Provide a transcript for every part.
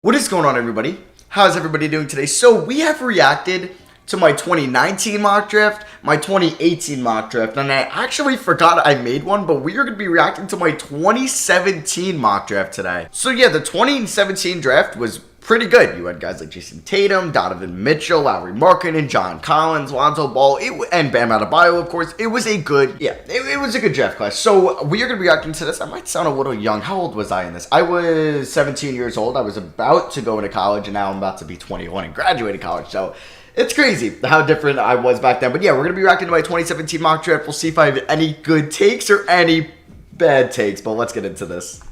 What is going on, everybody? How's everybody doing today? So we have reacted to my 2019 mock draft, my 2018 mock draft, and I actually forgot I made one, but we are going to be reacting to my 2017 mock draft today. So yeah, the 2017 draft was pretty good. You had guys like Jason Tatum, Donovan Mitchell, Lowry Markkanen, John Collins, Lonzo Ball, and Bam Adebayo, of course. It was a good, it was a good draft class. So we are going to be reacting to this. I might sound a little young. How old was I in this? I was 17 years old. I was about to go into college, and now I'm about to be 21 and graduating college. So it's crazy how different I was back then. But yeah, we're going to be reacting to my 2017 mock draft. We'll see if I have any good takes or any bad takes, but let's get into this.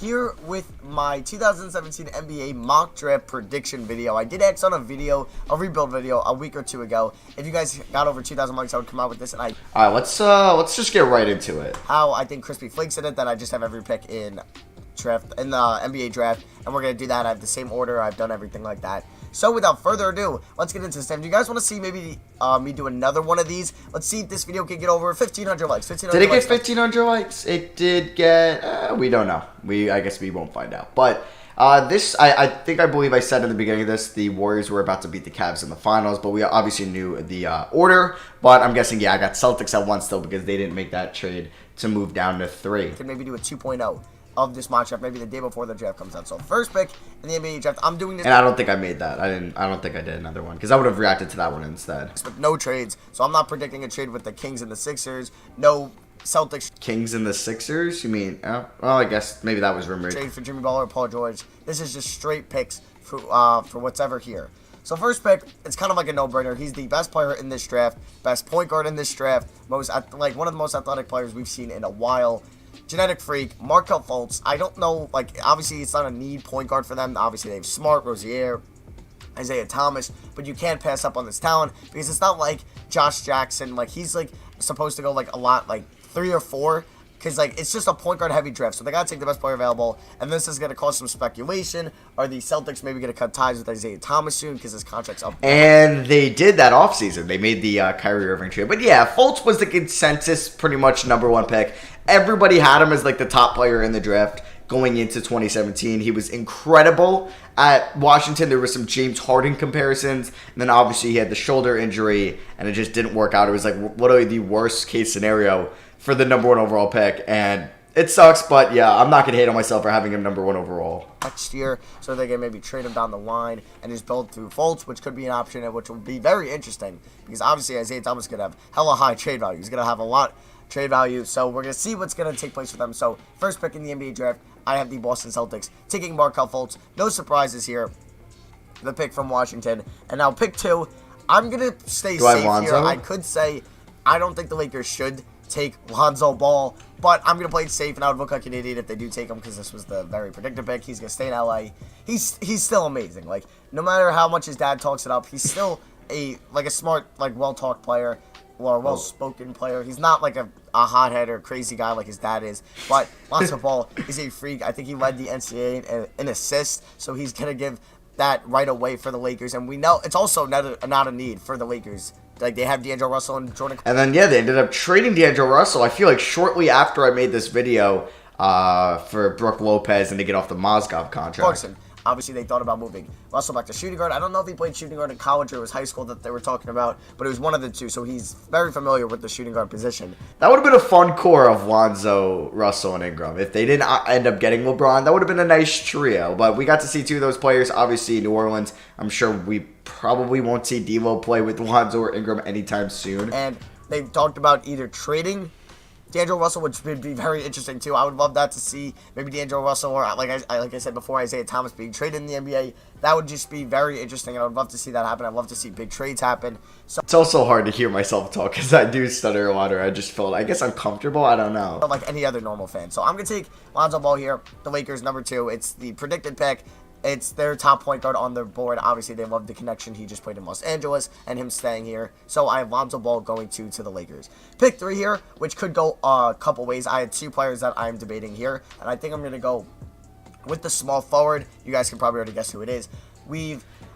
Here with my 2017 NBA mock draft prediction video. I did X on a rebuild video a week or two ago. If you guys got over 2,000 likes, I would come out with this. And all right, let's just get right into it. How I think Crispy Flakes in it, that I just have every pick in the NBA draft, and we're gonna do that. I have the same order. I've done everything like that. So without further ado, let's get into this. Do you guys want to see maybe me do another one of these? Let's see if this video can get over 1,500 likes. Did it get 1,500 likes? It did get. We don't know. I guess we won't find out. But this, I believe I said in the beginning of this, the Warriors were about to beat the Cavs in the finals, but we obviously knew the order. But I'm guessing, yeah, I got Celtics at 1 still because they didn't make that trade to move down to 3. Could maybe do a 2.0. Of this mock draft, maybe the day before the draft comes out. So first pick in the NBA draft, I'm doing this. And I don't think I made that. I don't think I did another one because I would have reacted to that one instead. With no trades, so I'm not predicting a trade with the Kings and the Sixers. No Celtics. Kings and the Sixers? You mean? Oh, well, I guess maybe that was rumored. Trade for Jimmy Butler or Paul George. This is just straight picks for what's ever here. So first pick, it's kind of like a no-brainer. He's the best player in this draft, best point guard in this draft, one of the most athletic players we've seen in a while. Genetic freak, Markelle Fultz. I don't know, obviously it's not a need point guard for them. Obviously they have Smart, Rozier, Isaiah Thomas, but you can't pass up on this talent because it's not like Josh Jackson. He's supposed to go a lot, 3 or 4. Because, it's just a point guard heavy draft. So they got to take the best player available. And this is going to cause some speculation. Are the Celtics maybe going to cut ties with Isaiah Thomas soon because his contract's up? And they did that offseason. They made the Kyrie Irving trade. But yeah, Fultz was the consensus pretty much #1 pick. Everybody had him as the top player in the draft going into 2017. He was incredible at Washington. There was some James Harden comparisons. And then obviously he had the shoulder injury. And it just didn't work out. It was literally the worst case scenario for the #1 overall pick, and it sucks, but yeah, I'm not going to hate on myself for having him #1 overall. Next year, so they can maybe trade him down the line and just build through Fultz, which could be an option, which will be very interesting, because obviously Isaiah Thomas could have hella high trade value. He's going to have a lot trade value, so we're going to see what's going to take place with them. So first pick in the NBA draft, I have the Boston Celtics taking Markelle Fultz. No surprises here. The pick from Washington. And now pick 2, I'm going to stay safe here. I could say I don't think the Lakers should take Lonzo Ball, but I'm going to play it safe, and I would look like an idiot if they do take him because this was the very predicted pick. He's going to stay in LA. He's still amazing. No matter how much his dad talks it up, he's still a smart, well-talked player or a well-spoken player. He's not a hothead or crazy guy like his dad is, but Lonzo Ball is a freak. I think he led the NCAA in assists, so he's going to give that right away for the Lakers, and we know it's also not a need for the Lakers. They have D'Angelo Russell and Jordan. And then, yeah, they ended up trading D'Angelo Russell. I feel shortly after I made this video for Brook Lopez and to get off the Mozgov contract. Clarkson. Obviously, they thought about moving Russell back to shooting guard. I don't know if he played shooting guard in college or it was high school that they were talking about, but it was one of the two, so he's very familiar with the shooting guard position. That would have been a fun core of Lonzo, Russell, and Ingram. If they didn't end up getting LeBron, that would have been a nice trio. But we got to see 2 of those players. Obviously, New Orleans, I'm sure we probably won't see D'Lo play with Lonzo or Ingram anytime soon. And they've talked about either trading D'Angelo Russell, which would be very interesting too. I would love that to see maybe D'Angelo Russell or, like I said before, Isaiah Thomas being traded in the NBA. That would just be very interesting, and I would love to see that happen. I'd love to see big trades happen. So it's also hard to hear myself talk because I do stutter a lot, or I just feel, I guess, uncomfortable. I don't know. Like any other normal fan. So I'm going to take Lonzo Ball here, the Lakers, #2. It's the predicted pick. It's their top point guard on their board. Obviously, they love the connection. He just played in Los Angeles and him staying here. So I have Lonzo Ball going to the Lakers. Pick 3 here, which could go a couple ways. I had 2 players that I'm debating here, and I think I'm going to go with the small forward. You guys can probably already guess who it is.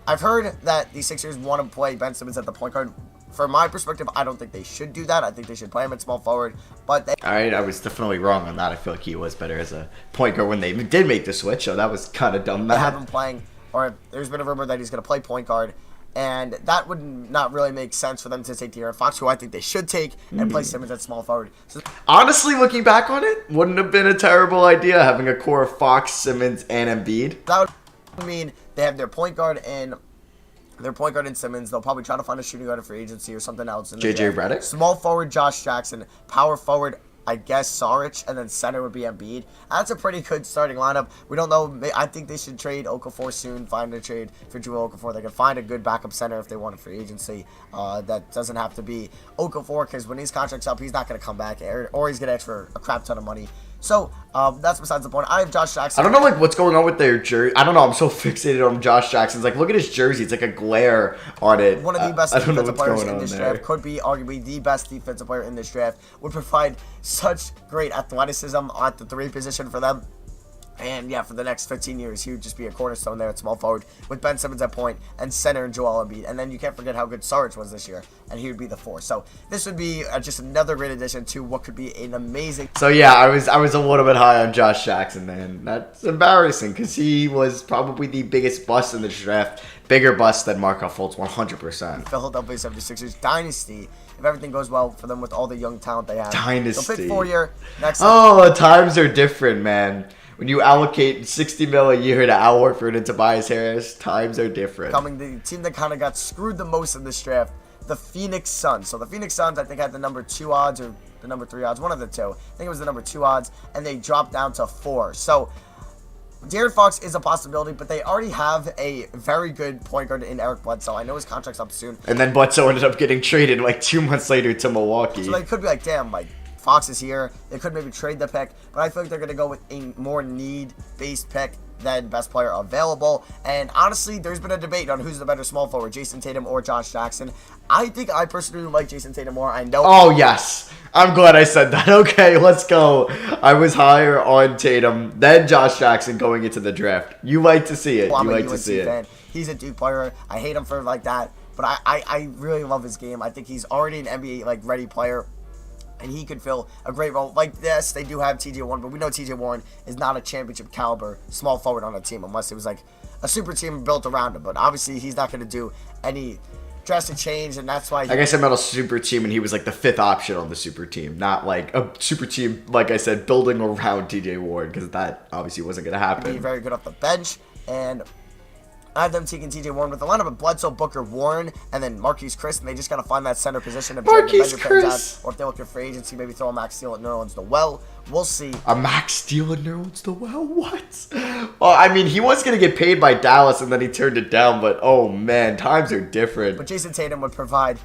I've heard that the Sixers want to play Ben Simmons at the point guard from my perspective, I don't think they should do that. I think they should play him at small forward. But they Alright, I was definitely wrong on that. I feel like he was better as a point guard when they did make the switch, so that was kind of dumb. have him playing, or there's been a rumor that he's going to play point guard. And that would not really make sense for them to take De'Aaron Fox, who I think they should take, and play Simmons at small forward. So, honestly, looking back on it, wouldn't have been a terrible idea having a core of Fox, Simmons, and Embiid. that would mean they have their point guard and Simmons. They'll probably try to find a shooting guard for agency or something else. In the JJ draft. Redick? Small forward, Josh Jackson. Power forward, I guess, Saric. And then center would be Embiid. That's a pretty good starting lineup. We don't know. I think they should trade Okafor soon. Find a trade for Joel Okafor. They can find a good backup center if they want a free agency. That doesn't have to be Okafor, because when his contract's up, he's not going to come back. Or he's going to ask for a crap ton of money. So, that's besides the point. I have Josh Jackson. I don't know, like, what's going on with their jersey. I don't know. I'm so fixated on Josh Jackson's. Like, look at his jersey. It's like a glare on it. One of the best I don't know defensive what's players going in on this there. draft. Could be arguably the best defensive player in this draft. Would provide such great athleticism at the 3 position for them. And yeah, for the next 15 years, he would just be a cornerstone there at small forward with Ben Simmons at point and center and Joel Embiid. And then you can't forget how good Saric was this year, and he would be the 4. So this would be just another great addition to what could be an amazing. So yeah, I was a little bit high on Josh Jackson, man. That's embarrassing because he was probably the biggest bust in this draft. Bigger bust than Markelle Fultz, 100%. Philadelphia 76ers dynasty. If everything goes well for them with all the young talent they have. Dynasty. So pick 4 year next. Oh, times are different, man. When you allocate $60 million a year to Al Horford and Tobias Harris, times are different. Coming the team that kind of got screwed the most in this draft, the Phoenix Suns. So the Phoenix Suns, I think, had the number 2 odds or the number 3 odds, one of the two. I think it was the number 2 odds, and they dropped down to 4. So De'Aaron Fox is a possibility, but they already have a very good point guard in Eric Bledsoe. I know his contract's up soon. And then Bledsoe ended up getting traded like 2 months later to Milwaukee. So they could be like, damn, like, Fox is here. They could maybe trade the pick, but I feel like they're going to go with a more need-based pick than best player available. And honestly, there's been a debate on who's the better small forward, Jason Tatum or Josh Jackson. I think I personally like Jason Tatum more. I know. Oh, yes. I'm glad I said that. Okay, let's go. I was higher on Tatum than Josh Jackson going into the draft. You like to see it. I'm You a like to UNC see fan. it. He's a Duke player. I hate him for like that, but I really love his game. I think he's already an NBA like ready player. And he could fill a great role. Like, yes, they do have TJ Warren, but we know TJ Warren is not a championship caliber small forward on a team unless it was like a super team built around him. But obviously, he's not going to do any drastic change, and that's why. I guess I meant a super team, and he was like the 5th option on the super team, not like a super team, like I said, building around TJ Warren, because that obviously wasn't going to happen. Be very good off the bench, and I have them taking TJ Warren with the lineup of Bledsoe, Booker, Warren, and then Marquise Chris, and they just got to find that center position. If Marquise Jared Bender Chris. pans out, or if they're looking for agency, maybe throw a Max Steele at Nerlens Noel. We'll see. A Max Steele and Nerlens Noel? What? Well, I mean, he was going to get paid by Dallas, and then he turned it down, but oh man, times are different. But Jason Tatum would provide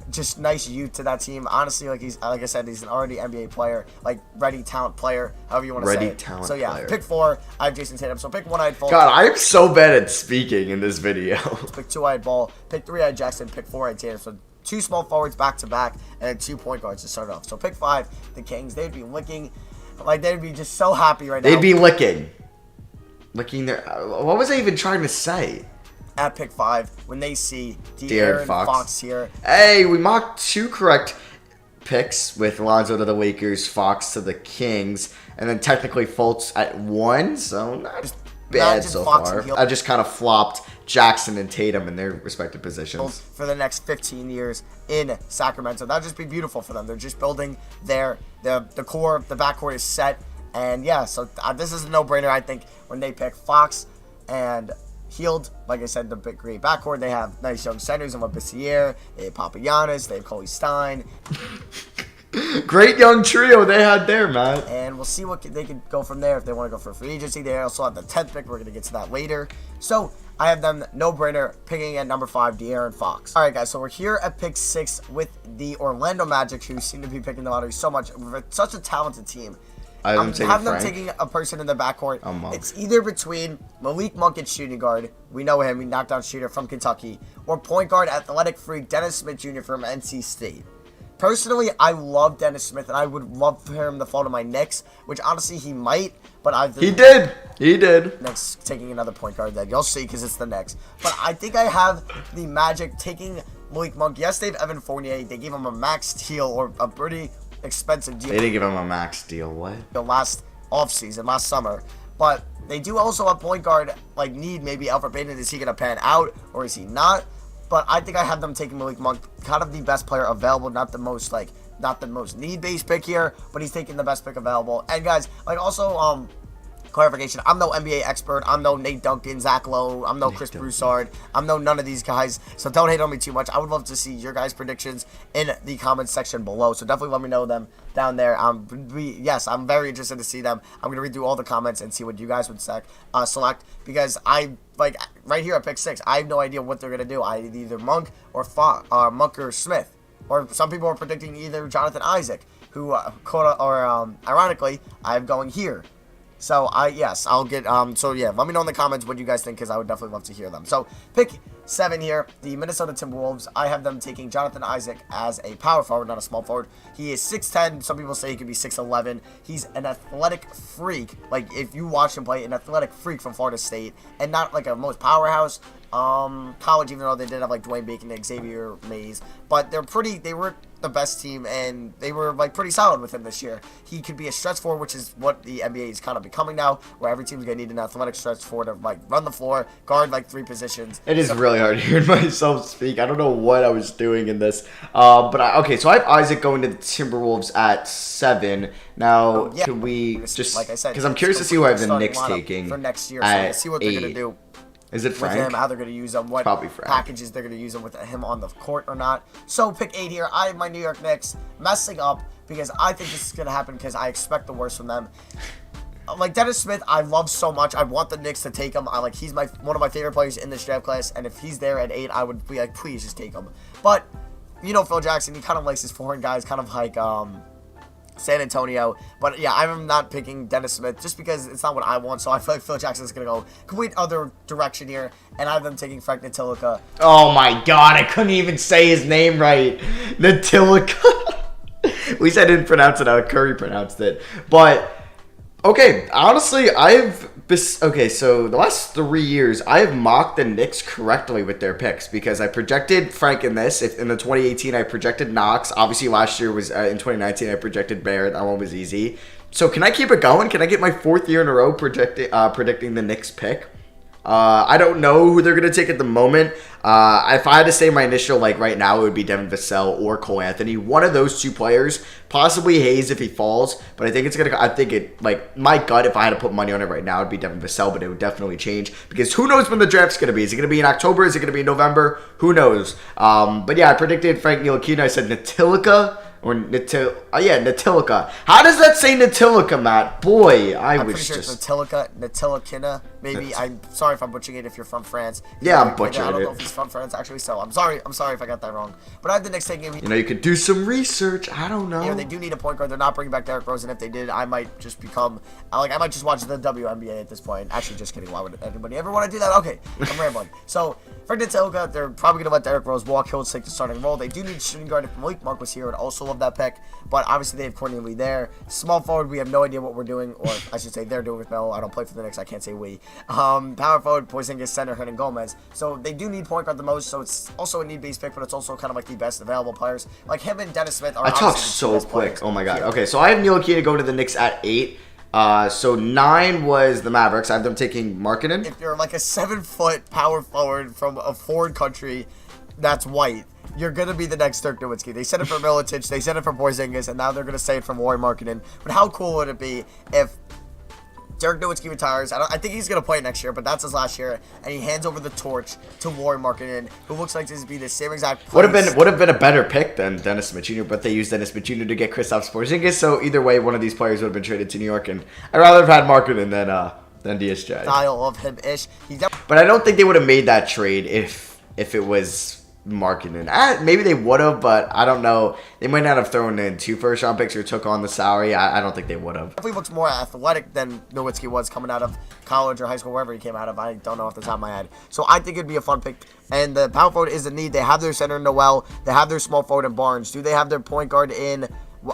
just nice youth to that team. Honestly, like I said, he's an already NBA player, like ready talent player, however you want to say it. Ready talent So yeah, player. pick 4, I have Jason Tatum. So pick 1, I had Fultz. God, I am so bad at speaking in this video. Pick 2, I had Ball. Pick 3, I had Jackson. Pick 4, I had Tatum. So 2 small forwards back to back, and then 2 point guards to start off. So pick 5, the Kings. They'd be licking, like they'd be just so happy right now. They'd be licking their. What was I even trying to say? At pick 5 when they see De'Aaron De'Aaron Fox. Fox here. Hey, we mocked 2 correct picks with Lonzo to the Lakers, Fox to the Kings, and then technically Fultz at 1, so not bad just so Fox far. and Hield. I just kind of flopped Jackson and Tatum in their respective positions. For the next 15 years in Sacramento. That'd just be beautiful for them. They're just building the core, the backcourt is set. And yeah, so this is a no-brainer, I think, when they pick Fox and Hield. Like I said, the big great backcourt. They have nice young centers in Labissiere. They have Papagiannis. They have Coley Stein. Great young trio they had there, man. And we'll see what they could go from there if they want to go for free agency. They also have the 10th pick. We're going to get to that later. So I have them no-brainer picking at number 5, De'Aaron Fox. All right, guys. So we're here at pick 6 with the Orlando Magic, who seem to be picking the lottery so much. We're such a talented team. I'm having them taking a person in the backcourt. It's either between Malik Monk at shooting guard. We know him. He knockdown shooter from Kentucky. Or point guard, athletic freak Dennis Smith Jr. from NC State. Personally, I love Dennis Smith, and I would love for him to fall to my Knicks, which honestly he might, but He did. Knicks taking another point guard then. You'll see because it's the Knicks. But I think I have the Magic taking Malik Monk. Yes, they have Evan Fournier. They gave him a max deal or a pretty expensive deal. They didn't give him a max deal. What? The last offseason, last summer. But they do also have point guard, like, need maybe Alfred Payton. Is he going to pan out or is he not? But I think I have them taking Malik Monk, kind of the best player available, not the most need-based pick here, but he's taking the best pick available. And guys, like, also, clarification, I'm no NBA expert. I'm no Nate Duncan, Zach Lowe. I'm no Chris Broussard. I'm no none of these guys. So don't hate on me too much. I would love to see your guys' predictions in the comments section below. So definitely let me know them down there. Yes, I'm very interested to see them. I'm going to read through all the comments and see what you guys would select because right here at pick 6, I have no idea what they're going to do. Either Monk or Monk or Smith. Or some people are predicting either Jonathan Isaac, who, ironically, I'm going here. So, I'll get, let me know in the comments what you guys think, because I would definitely love to hear them. So, pick 7 here, the Minnesota Timberwolves. I have them taking Jonathan Isaac as a power forward, not a small forward. He is 6'10". Some people say he could be 6'11". He's an athletic freak. Like, if you watch him play, an athletic freak from Florida State, and not like a most powerhouse college, even though they did have like Dwayne Bacon and Xavier Mays, but they were the best team, and they were like pretty solid with him this year. He could be a stretch forward, which is what the NBA is kind of becoming now, where every team's gonna need an athletic stretch forward to like run the floor, guard like 3 positions. It is really hard hearing myself speak. I don't know what I was doing in this, okay. So I have Isaac going to the Timberwolves at 7. Now, can we just, like I said, because I'm curious to see who I have the Knicks taking for next year, so see what they're gonna do. Is it Frank? With him, how they're going to use him, what packages they're going to use him with him on the court or not. So, pick 8 here. I have my New York Knicks messing up because I think this is going to happen because I expect the worst from them. Like, Dennis Smith, I love so much. I want the Knicks to take him. He's one of my favorite players in this draft class, and if he's there at 8, I would be like, please just take him. But, you know, Phil Jackson, he kind of likes his foreign guys, kind of like, San Antonio. But yeah, I'm not picking Dennis Smith just because it's not what I want. So I feel like Phil Jackson's going to go complete other direction here. And I have them taking Frank Ntilikina. Oh my god, I couldn't even say his name right. Ntilikina. At least I didn't pronounce it how Curry pronounced it. But, okay, honestly, so the last 3 years, I have mocked the Knicks correctly with their picks because I projected Frank in this. In the 2018, I projected Knox. Obviously, last year was in 2019, I projected Barrett. That one was easy. So can I keep it going? Can I get my 4th year in a row predicting the Knicks pick? I don't know who they're going to take at the moment. If I had to say my initial, right now, it would be Devin Vassell or Cole Anthony. One of those 2 players, possibly Hayes if he falls, but I think it's going to, my gut, if I had to put money on it right now, it would be Devin Vassell, but it would definitely change, because who knows when the draft's going to be? Is it going to be in October? Is it going to be in November? Who knows? But yeah, I predicted Frank Ntilikina. I said Ntilikina. Or Ntilikina. How does that say Ntilikina, Matt? Boy, I'm pretty sure it's Ntilikina, maybe. I'm sorry if I'm butchering it if you're from France. Yeah, I'm butchering it. I don't know if he's from France, actually, so I'm sorry if I got that wrong. But I have the Knicks taking him. You could do some research. I don't know. They do need a point guard. They're not bringing back Derrick Rose, and if they did, I might just I might just watch the WNBA at this point. Actually, just kidding. Why would anybody ever want to do that? Okay, I'm rambling. So, for Ntilikina, they're probably going to let Derrick Rose walk. He'll take the starting role. They do need shooting guard. If Malik Monk was here, I'd also love that pick. But obviously, they have Courtney Lee there. Small forward, we have no idea what we're doing, or I should say they're doing with Melo. I don't play for the Knicks. I can't say we. Power forward, Porzingis, center, Hernan Gomez. So they do need point guard the most. So it's also a need-based pick, but it's also kind of like the best available players. Like him and Dennis Smith are. I talked so quick. Oh my god. Yeah. Okay, so I have Ntilikina going to the Knicks at 8. So 9 was the Mavericks. I have them taking Markkanen. If you're like a 7-foot power forward from a foreign country that's white, you're going to be the next Dirk Nowitzki. They said it for Milicic, they said it for Porzingis, and now they're going to say it for Lauri Markkanen. But how cool would it be if Dirk Nowitzki retires? I think he's going to play next year, but that's his last year, and he hands over the torch to Lauri Markkanen, who looks like this would be the same exact place. Would have been a better pick than Dennis Smith Jr., but they used Dennis Smith Jr. to get Kristaps Porzingis, so either way, one of these players would have been traded to New York, and I'd rather have had Markkanen than Diaz-Jai. Style of him-ish. But I don't think they would have made that trade if it was marketing. Maybe they would have, but I don't know. They might not have thrown in 2 first-round picks or took on the salary. I don't think they would have. Definitely looks more athletic than Nowitzki was coming out of college or high school, wherever he came out of. I don't know off the top of my head. So I think it'd be a fun pick. And the power forward is a need. They have their center in Noel. They have their small forward in Barnes. Do they have their point guard in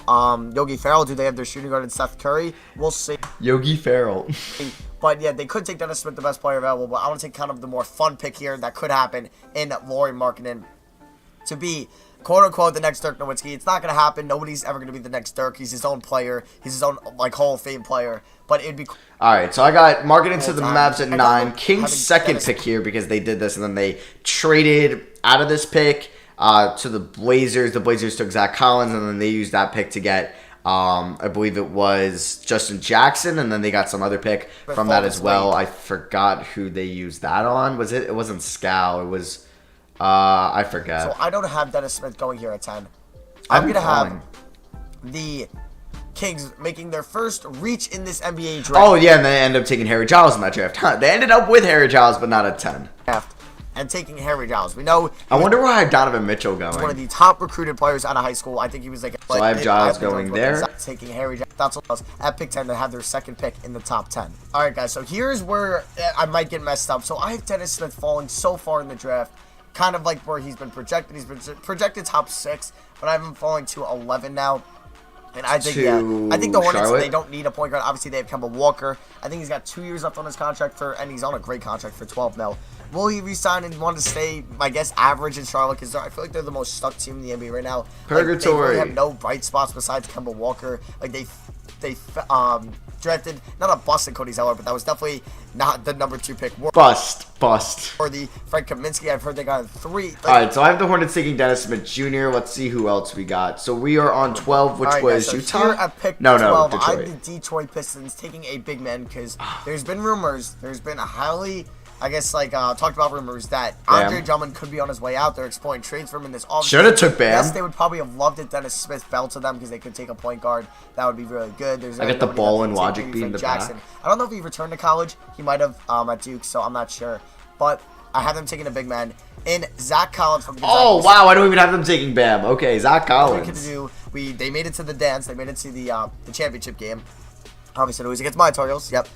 Yogi Ferrell? Do they have their shooting guard in Seth Curry? We'll see. Yogi Ferrell. But yeah, they could take Dennis Smith, the best player available. But I want to take kind of the more fun pick here that could happen in Lauri Markkanen to be, quote-unquote, the next Dirk Nowitzki. It's not going to happen. Nobody's ever going to be the next Dirk. He's his own player. He's his own, like, Hall of Fame player. But it'd be cool. All right, so I got Markkanen to the Mavs at 9. Kings second pick here because they did this, and then they traded out of this pick to the Blazers. The Blazers took Zach Collins, and then they used that pick to get, I believe it was Justin Jackson, and then they got some other pick from that as well. I forgot who they used that on. Was it? It wasn't Scal. It was... I forget. So I don't have Dennis Smith going here at 10. I'm going to have the Kings making their first reach in this NBA draft. Oh, yeah, and they ended up taking Harry Giles in that draft. They ended up with Harry Giles, but not at 10. And taking Harry Giles. We know... I wonder where I have Donovan Mitchell going. He's one of the top recruited players out of high school. I think he was like... So I have Giles going there. Taking Harry Giles. That's what else. At pick 10, they have their second pick in the top 10. All right, guys. So here's where I might get messed up. So I have Dennis Smith falling so far in the draft. Kind of like where he's been projected. He's been projected top 6, but I have him falling to 11 now. And I think, I think the Hornets, they don't need a point guard. Obviously, they have Kemba Walker. I think he's got 2 years left on his contract, and he's on a great contract for 12 mil. Will he resign and want to stay, I guess, average in Charlotte? Because I feel like they're the most stuck team in the NBA right now. Purgatory. Like, they really have no bright spots besides Kemba Walker. Like, they drafted, not a bust in Cody Zeller, but that was definitely not the number 2 pick. Bust. Or the Frank Kaminsky, I've heard they got 3. All right, so I have the Hornets taking Dennis Smith Jr. Let's see who else we got. So we are on 12, which was Utah. Here at pick 12, Detroit. I have the Detroit Pistons taking a big man because there's been rumors, there's been a highly... I guess, like, talked about rumors that Andre Drummond could be on his way out. They're exploring trades for him in this offseason. Should have took Bam. Yes, they would probably have loved it. Dennis Smith fell to them because they could take a point guard. That would be really good. I got the ball and Logic being the back. I don't know if he returned to college. He might have at Duke, so I'm not sure. But I have them taking a big man in Zach Collins from Gonzaga. Oh, wow. I don't even have them taking Bam. Okay, Zach Collins. They made it to the dance. They made it to the championship game. Obviously, it was against my Tar Heels. Yep.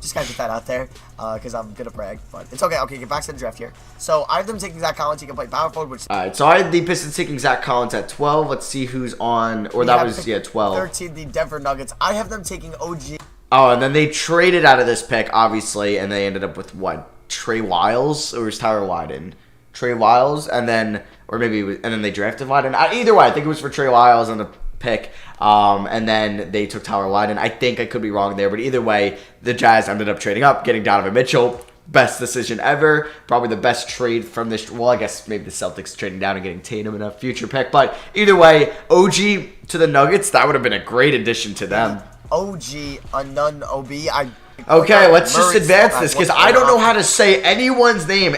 Just gotta get that out there because I'm gonna brag. But it's okay. Okay, get back to the draft here. So I have them taking Zach Collins. He can play power forward. Which... All right. So I had the Pistons taking Zach Collins at 12. Let's see who's on. Or that was 12. 13. The Denver Nuggets. I have them taking OG. Oh, and then they traded out of this pick, obviously, and they ended up with what? Trey Wiles or was Tyler Lydon? Trey Wiles, and then they drafted Lydon. Either way, I think it was for Trey Wiles and the pick. And then they took Tyler Lydon. I think I could be wrong there, but either way, the Jazz ended up trading up, getting Donovan Mitchell. Best decision ever. Probably the best trade from this. Well, I guess maybe the Celtics trading down and getting Tatum in a future pick. But either way, OG to the Nuggets, that would have been a great addition to them. OG, Anun OB. Okay, let's just advance this because I don't know how to say anyone's name.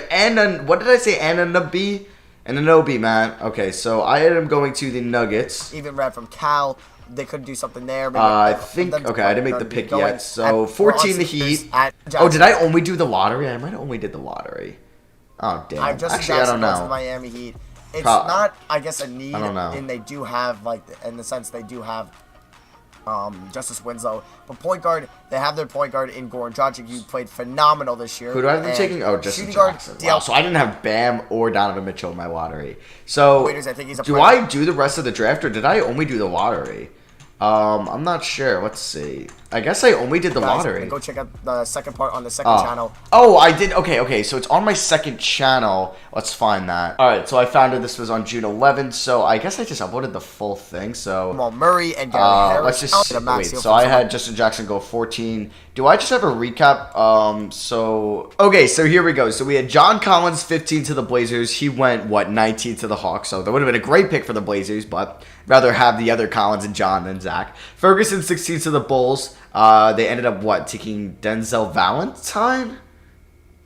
What did I say? Anunoby? Anunoby, man. Okay, so I am going to the Nuggets. Even read from Cal. They could do something there. I think, okay, I didn't make the pick yet. So 14 the Heat. Oh, did I only do the lottery? I might have only did the lottery. Oh, damn. Actually, I don't know. Miami Heat. It's not, I guess, a need. I don't know. And they do have, like, in the sense they do have Justice Winslow. But point guard, they have their point guard in Goran Dragic. He played phenomenal this year. Who do I have them taking? Oh, Justin Jackson. Wow, so I didn't have Bam or Donovan Mitchell in my lottery. So do I do the rest of the draft or did I only do the lottery? I'm not sure. Let's see. I guess I only did the lottery. Go check out the second part on the second channel. Oh, I did. Okay. So it's on my second channel. Let's find that. All right. So I found it. This was on June 11th. So I guess I just uploaded the full thing. So Jamal Murray and Gary Harris. Let's just wait. So I had Justin Jackson go 14. Do I just have a recap? Okay. So here we go. So we had John Collins 15 to the Blazers. He went 19 to the Hawks. So that would have been a great pick for the Blazers, but rather have the other Collins and John than Zach. Ferguson 16 to the Bulls. They ended up taking Denzel Valentine?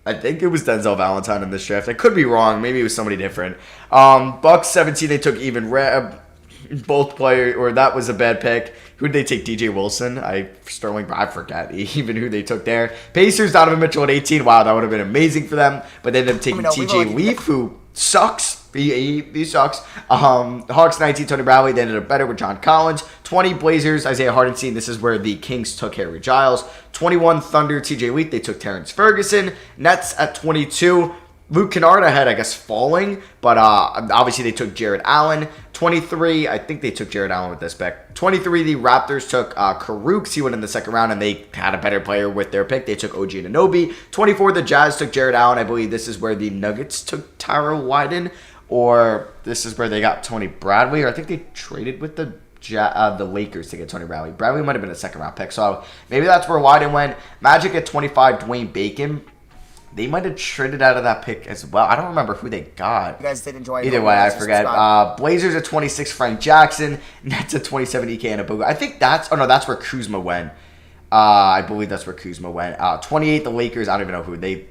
I think it was Denzel Valentine in this draft. I could be wrong. Maybe it was somebody different. Bucks 17, they took even both players, or that was a bad pick. Who did they take? DJ Wilson? I forget even who they took there. Pacers, Donovan Mitchell at 18. Wow, that would have been amazing for them. But they ended up taking TJ Leaf, who sucks. He sucks. Hawks 19, Tony Bradley. They ended up better with John Collins. 20, Blazers, Isaiah Hartenstein. This is where the Kings took Harry Giles. 21, Thunder, TJ Leak. They took Terrence Ferguson. Nets at 22. Luke Kennard I had, I guess, falling, but obviously they took Jared Allen. 23, I think they took Jared Allen with this pick. 23, the Raptors took Karooks. He went in the second round, and they had a better player with their pick. They took OG Anunoby. 24, the Jazz took Jared Allen. I believe this is where the Nuggets took Tyler Wyden, or this is where they got Tony Bradley, or I think they traded with the Lakers to get Tony Bradley. Bradley might have been a second-round pick, so maybe that's where Wyden went. Magic at 25, Dwayne Bacon. They might have traded out of that pick as well. I don't remember who they got. You guys did enjoy it. Either way, I forget. Blazers at 26, Frank Jackson. Nets at 27, Ike Anibugha. I think that's... Oh, no, that's where Kuzma went. I believe that's where Kuzma went. 28, the Lakers. I don't even know who they...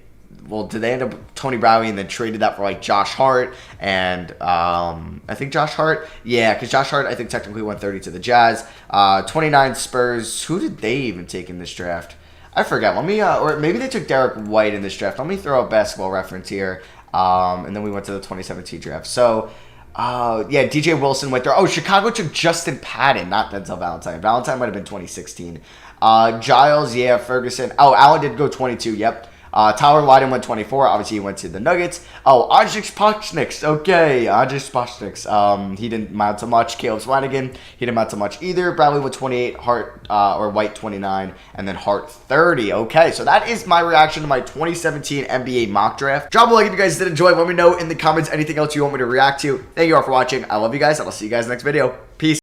Well, did they end up Tony Bradley and then traded that for, like, Josh Hart? And I think Josh Hart. Yeah, because Josh Hart, I think, technically went 30 to the Jazz. 29, Spurs. Who did they even take in this draft? I forget. Let me, or maybe they took Derek White in this draft. Let me throw a basketball reference here. And then we went to the 2017 draft. So, yeah, DJ Wilson went there. Oh, Chicago took Justin Patton, not Denzel Valentine. Valentine might have been 2016. Giles, yeah, Ferguson. Oh, Allen did go 22, yep. Tyler Lydon went 24. Obviously, he went to the Nuggets. Oh, Ajay Spachniks. Okay, Ajay Spachniks. He didn't amount to much. Caleb Swanigan, he didn't amount to much either. Bradley with 28. Hart, or White 29. And then Hart 30. Okay, so that is my reaction to my 2017 NBA mock draft. Drop a like if you guys did enjoy. Let me know in the comments anything else you want me to react to. Thank you all for watching. I love you guys, and I'll see you guys next video. Peace.